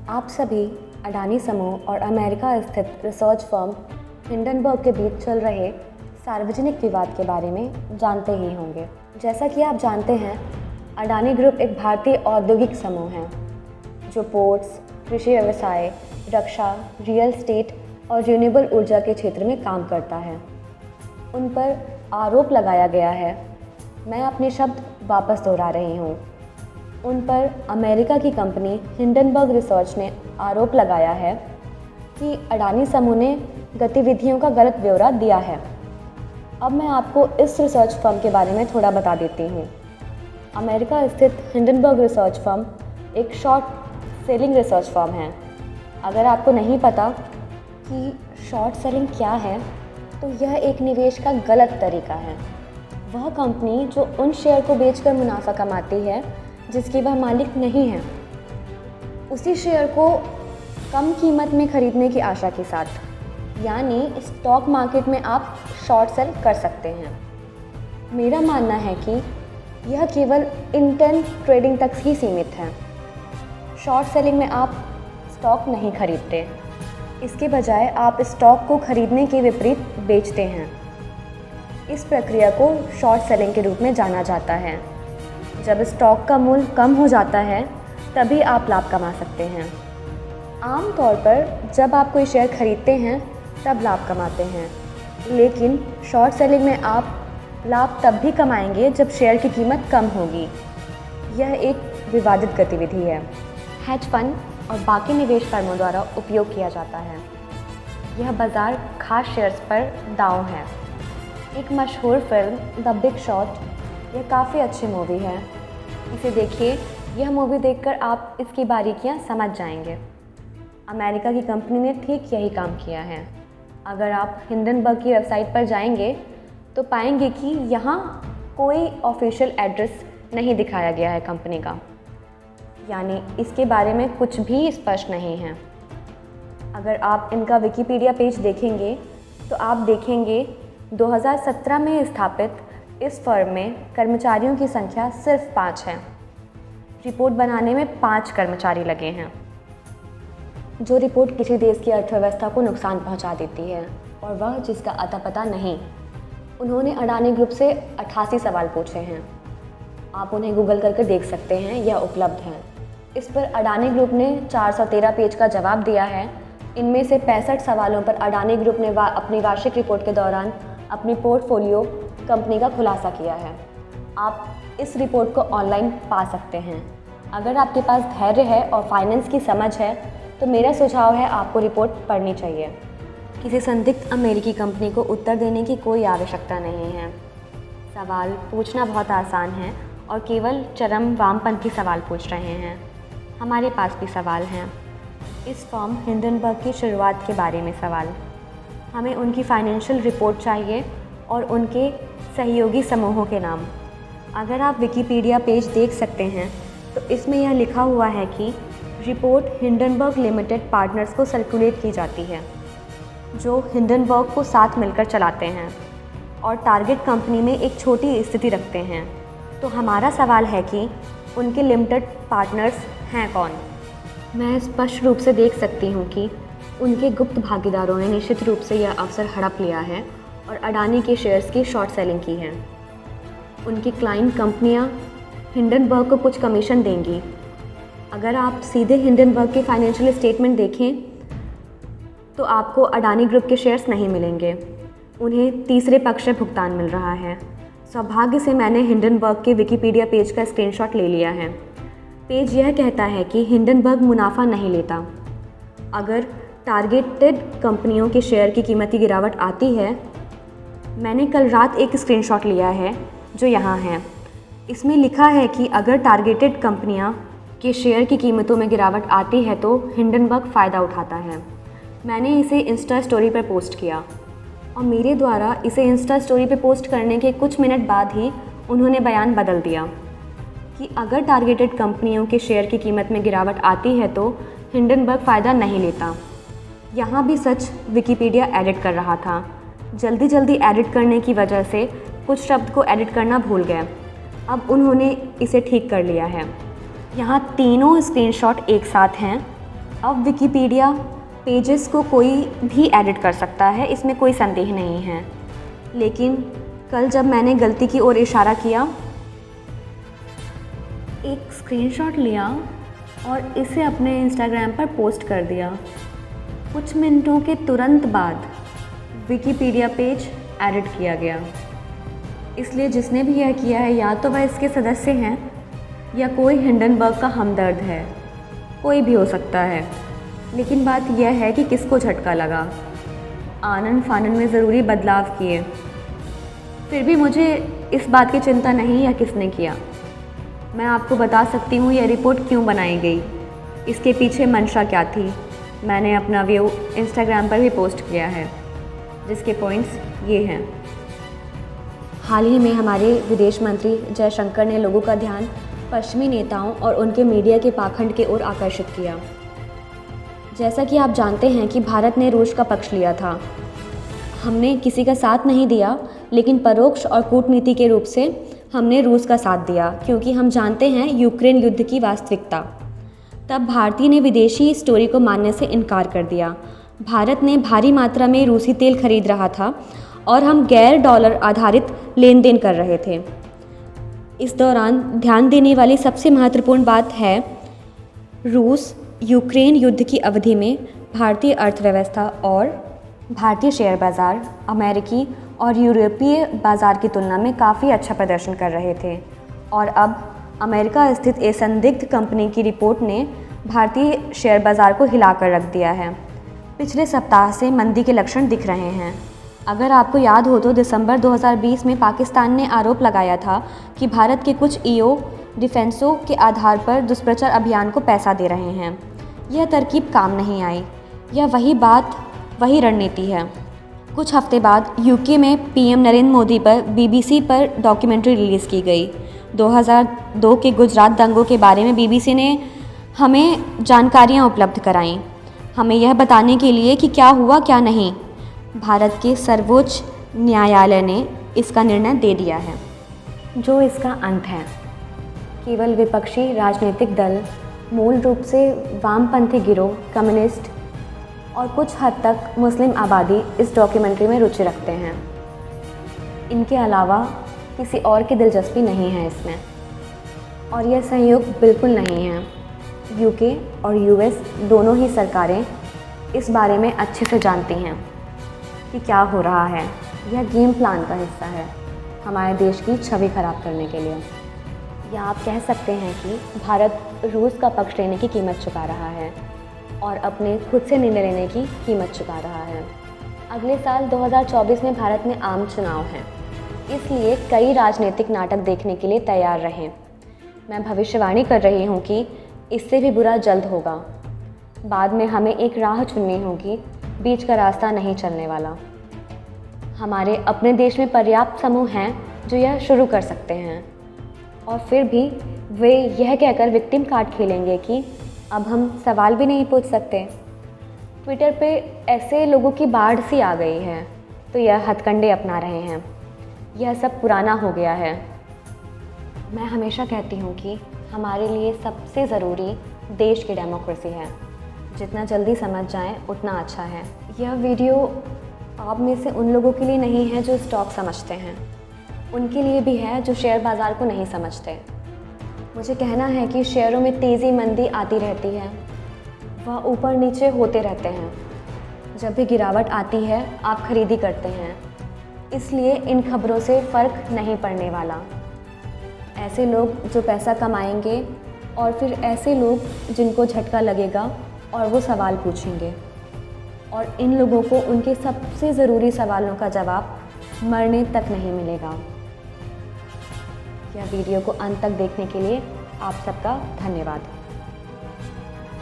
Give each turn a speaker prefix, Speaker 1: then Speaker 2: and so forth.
Speaker 1: आप सभी अडानी समूह और अमेरिका स्थित रिसर्च फर्म हिंडनबर्ग के बीच चल रहे सार्वजनिक विवाद के बारे में जानते ही होंगे। जैसा कि आप जानते हैं, अडानी ग्रुप एक भारतीय औद्योगिक समूह है जो पोर्ट्स, कृषि व्यवसाय, रक्षा, रियल एस्टेट और रिन्यूएबल ऊर्जा के क्षेत्र में काम करता है। उन पर आरोप लगाया गया है, मैं अपने शब्द वापस दोहरा रही हूँ, उन पर अमेरिका की कंपनी हिंडनबर्ग रिसर्च ने आरोप लगाया है कि अडानी समूह ने गतिविधियों का गलत ब्यौरा दिया है। अब मैं आपको इस रिसर्च फर्म के बारे में थोड़ा बता देती हूँ। अमेरिका स्थित हिंडनबर्ग रिसर्च फर्म एक शॉर्ट सेलिंग रिसर्च फर्म है। अगर आपको नहीं पता कि शॉर्ट सेलिंग क्या है, तो यह एक निवेश का गलत तरीका है। वह कंपनी जो उन शेयर को बेचकर मुनाफा कमाती है जिसकी वह मालिक नहीं है, उसी शेयर को कम कीमत में खरीदने की आशा के साथ, यानी स्टॉक मार्केट में आप शॉर्ट सेल कर सकते हैं। मेरा मानना है कि यह केवल इंटेंट ट्रेडिंग तक ही सीमित है। शॉर्ट सेलिंग में आप स्टॉक नहीं खरीदते, इसके बजाय आप स्टॉक को खरीदने के विपरीत बेचते हैं। इस प्रक्रिया को शॉर्ट सेलिंग के रूप में जाना जाता है। जब स्टॉक का मूल्य कम हो जाता है, तभी आप लाभ कमा सकते हैं। आमतौर पर जब आप कोई शेयर खरीदते हैं तब लाभ कमाते हैं, लेकिन शॉर्ट सेलिंग में आप लाभ तब भी कमाएंगे जब शेयर की कीमत कम होगी। यह एक विवादित गतिविधि है, हेज फंड और बाकी निवेश फर्मों द्वारा उपयोग किया जाता है। यह बाज़ार खास शेयर्स पर दांव है। एक मशहूर फिल्म द बिग शॉट, यह काफ़ी अच्छी मूवी है, इसे देखिए। यह मूवी देखकर आप इसकी बारीकियां समझ जाएंगे। अमेरिका की कंपनी ने ठीक यही काम किया है। अगर आप हिंडनबर्ग की वेबसाइट पर जाएंगे तो पाएंगे कि यहाँ कोई ऑफिशियल एड्रेस नहीं दिखाया गया है कंपनी का, यानी इसके बारे में कुछ भी स्पष्ट नहीं है। अगर आप इनका विकिपीडिया पेज देखेंगे तो आप देखेंगे 2017 में स्थापित इस फर्म में कर्मचारियों की संख्या सिर्फ 5 है। रिपोर्ट बनाने में 5 कर्मचारी लगे हैं। जो रिपोर्ट किसी देश की अर्थव्यवस्था को नुकसान पहुंचा देती है और वह जिसका अता पता नहीं। उन्होंने अडानी ग्रुप से 88 सवाल पूछे हैं। आप उन्हें गूगल करके देख सकते हैं, यह उपलब्ध हैं। इस पर अडानी ग्रुप ने 413 पेज का जवाब दिया है। इनमें से 65 सवालों पर अडानी ग्रुप ने अपनी वार्षिक रिपोर्ट के दौरान अपनी पोर्टफोलियो कंपनी का खुलासा किया है। आप इस रिपोर्ट को ऑनलाइन पा सकते हैं। अगर आपके पास धैर्य है और फाइनेंस की समझ है तो मेरा सुझाव है आपको रिपोर्ट पढ़नी चाहिए। किसी संदिग्ध अमेरिकी कंपनी को उत्तर देने की कोई आवश्यकता नहीं है। सवाल पूछना बहुत आसान है और केवल चरम वामपंथी सवाल पूछ रहे हैं। हमारे पास भी सवाल हैं। इस फर्म हिंडनबर्ग की शुरुआत के बारे में सवाल। हमें उनकी फाइनेंशियल रिपोर्ट चाहिए और उनके सहयोगी समूहों के नाम। अगर आप विकिपीडिया पेज देख सकते हैं तो इसमें यह लिखा हुआ है कि रिपोर्ट हिंडनबर्ग लिमिटेड पार्टनर्स को सर्कुलेट की जाती है, जो हिंडनबर्ग को साथ मिलकर चलाते हैं और टारगेट कंपनी में एक छोटी स्थिति रखते हैं। तो हमारा सवाल है कि उनके लिमिटेड पार्टनर्स हैं कौन? मैं स्पष्ट रूप से देख सकती हूँ कि उनके गुप्त भागीदारों ने निश्चित रूप से यह अवसर हड़प लिया है और अडानी के शेयर्स की शॉर्ट सेलिंग की है। उनकी क्लाइंट कंपनियां हिंडनबर्ग को कुछ कमीशन देंगी। अगर आप सीधे हिंडनबर्ग के फाइनेंशियल स्टेटमेंट देखें तो आपको अडानी ग्रुप के शेयर्स नहीं मिलेंगे। उन्हें तीसरे पक्ष से भुगतान मिल रहा है। सौभाग्य से मैंने हिंडनबर्ग के विकिपीडिया पेज का स्क्रीनशॉट ले लिया है। पेज यह कहता है कि हिंडनबर्ग मुनाफा नहीं लेता। अगर टारगेटेड कंपनियों के शेयर की कीमत की गिरावट आती है, मैंने कल रात एक स्क्रीनशॉट लिया है जो यहाँ है। इसमें लिखा है कि अगर टारगेटेड कंपनियाँ के शेयर की कीमतों में गिरावट आती है तो हिंडनबर्ग फ़ायदा उठाता है। मैंने इसे इंस्टा स्टोरी पर पोस्ट किया और मेरे द्वारा इसे इंस्टा स्टोरी पर पोस्ट करने के कुछ मिनट बाद ही उन्होंने बयान बदल दिया कि अगर टारगेटेड कंपनियों के शेयर की कीमत में गिरावट आती है तो हिंडनबर्ग फ़ायदा नहीं लेता। यहाँ भी सच विकिपीडिया एडिट कर रहा था। जल्दी एडिट करने की वजह से कुछ शब्द को एडिट करना भूल गए। अब उन्होंने इसे ठीक कर लिया है। यहाँ तीनों स्क्रीनशॉट एक साथ हैं अब विकिपीडिया पेजेस को कोई भी एडिट कर सकता है, इसमें कोई संदेह नहीं है। लेकिन कल जब मैंने गलती की ओर इशारा किया, एक स्क्रीनशॉट लिया और इसे अपने इंस्टाग्राम पर पोस्ट कर दिया, कुछ मिनटों के तुरंत बाद विकिपीडिया पेज एडिट किया गया। इसलिए जिसने भी यह किया है या तो वह इसके सदस्य हैं या कोई हिंडनबर्ग का हमदर्द है, कोई भी हो सकता है। लेकिन बात यह है कि किसको झटका लगा। आनन फानन में ज़रूरी बदलाव किए, फिर भी मुझे इस बात की चिंता नहीं है किसने किया। मैं आपको बता सकती हूँ यह रिपोर्ट क्यों बनाई गई, इसके पीछे मंशा क्या थी। मैंने अपना व्यू इंस्टाग्राम पर भी पोस्ट किया है, जिसके पॉइंट्स ये हैं। हाल ही में हमारे विदेश मंत्री जयशंकर ने लोगों का ध्यान पश्चिमी नेताओं और उनके मीडिया के पाखंड की ओर आकर्षित किया। जैसा कि आप जानते हैं कि भारत ने रूस का पक्ष लिया था। हमने किसी का साथ नहीं दिया, लेकिन परोक्ष और कूटनीति के रूप से हमने रूस का साथ दिया, क्योंकि हम जानते हैं यूक्रेन युद्ध की वास्तविकता। तब भारतीय ने विदेशी स्टोरी को मानने से इनकार कर दिया। भारत ने भारी मात्रा में रूसी तेल खरीद रहा था और हम गैर डॉलर आधारित लेन देन कर रहे थे। इस दौरान ध्यान देने वाली सबसे महत्वपूर्ण बात है, रूस यूक्रेन युद्ध की अवधि में भारतीय अर्थव्यवस्था और भारतीय शेयर बाज़ार अमेरिकी और यूरोपीय बाज़ार की तुलना में काफ़ी अच्छा प्रदर्शन कर रहे थे। और अब अमेरिका स्थित एक संदिग्ध कंपनी की रिपोर्ट ने भारतीय शेयर बाज़ार को हिलाकर रख दिया है। पिछले सप्ताह से मंदी के लक्षण दिख रहे हैं। अगर आपको याद हो तो दिसंबर 2020 में पाकिस्तान ने आरोप लगाया था कि भारत के कुछ ईओ डिफेंसों के आधार पर दुष्प्रचार अभियान को पैसा दे रहे हैं। यह तरकीब काम नहीं आई। यह वही रणनीति है। कुछ हफ्ते बाद यूके में पीएम नरेंद्र मोदी पर बीबीसी पर डॉक्यूमेंट्री रिलीज़ की गई। 2002 के गुजरात दंगों के बारे में बीबीसी ने हमें जानकारियां उपलब्ध कराईं, हमें यह बताने के लिए कि क्या हुआ क्या नहीं। भारत के सर्वोच्च न्यायालय ने इसका निर्णय दे दिया है, जो इसका अंत है। केवल विपक्षी राजनीतिक दल, मूल रूप से वामपंथी गिरोह, कम्युनिस्ट और कुछ हद तक मुस्लिम आबादी इस डॉक्यूमेंट्री में रुचि रखते हैं। इनके अलावा किसी और की दिलचस्पी नहीं है इसमें, और यह संयोग बिल्कुल नहीं है। यूके और यूएस दोनों ही सरकारें इस बारे में अच्छे से जानती हैं कि क्या हो रहा है। यह गेम प्लान का हिस्सा है, हमारे देश की छवि खराब करने के लिए। या आप कह सकते हैं कि भारत रूस का पक्ष लेने की कीमत चुका रहा है और अपने खुद से निर्णय लेने की कीमत चुका रहा है। अगले साल 2024 में भारत में आम चुनाव हैं, इसलिए कई राजनीतिक नाटक देखने के लिए तैयार रहें। मैं भविष्यवाणी कर रही हूँ कि इससे भी बुरा जल्द होगा। बाद में हमें एक राह चुननी होगी, बीच का रास्ता नहीं चलने वाला। हमारे अपने देश में पर्याप्त समूह हैं जो यह शुरू कर सकते हैं, और फिर भी वे यह कहकर विक्टिम कार्ड खेलेंगे कि अब हम सवाल भी नहीं पूछ सकते। ट्विटर पे ऐसे लोगों की बाढ़ सी आ गई है, तो यह हथकंडे अपना रहे हैं। यह सब पुराना हो गया है। मैं हमेशा कहती हूँ कि हमारे लिए सबसे ज़रूरी देश की डेमोक्रेसी है। जितना जल्दी समझ जाएं उतना अच्छा है। यह वीडियो आप में से उन लोगों के लिए नहीं है जो स्टॉक समझते हैं, उनके लिए भी है जो शेयर बाज़ार को नहीं समझते। मुझे कहना है कि शेयरों में तेज़ी मंदी आती रहती है, वह ऊपर नीचे होते रहते हैं। जब भी गिरावट आती है आप खरीदी करते हैं, इसलिए इन खबरों से फ़र्क नहीं पड़ने वाला। ऐसे लोग जो पैसा कमाएंगे और फिर ऐसे लोग जिनको झटका लगेगा और वो सवाल पूछेंगे, और इन लोगों को उनके सबसे ज़रूरी सवालों का जवाब मरने तक नहीं मिलेगा। यह वीडियो को अंत तक देखने के लिए आप सबका धन्यवाद।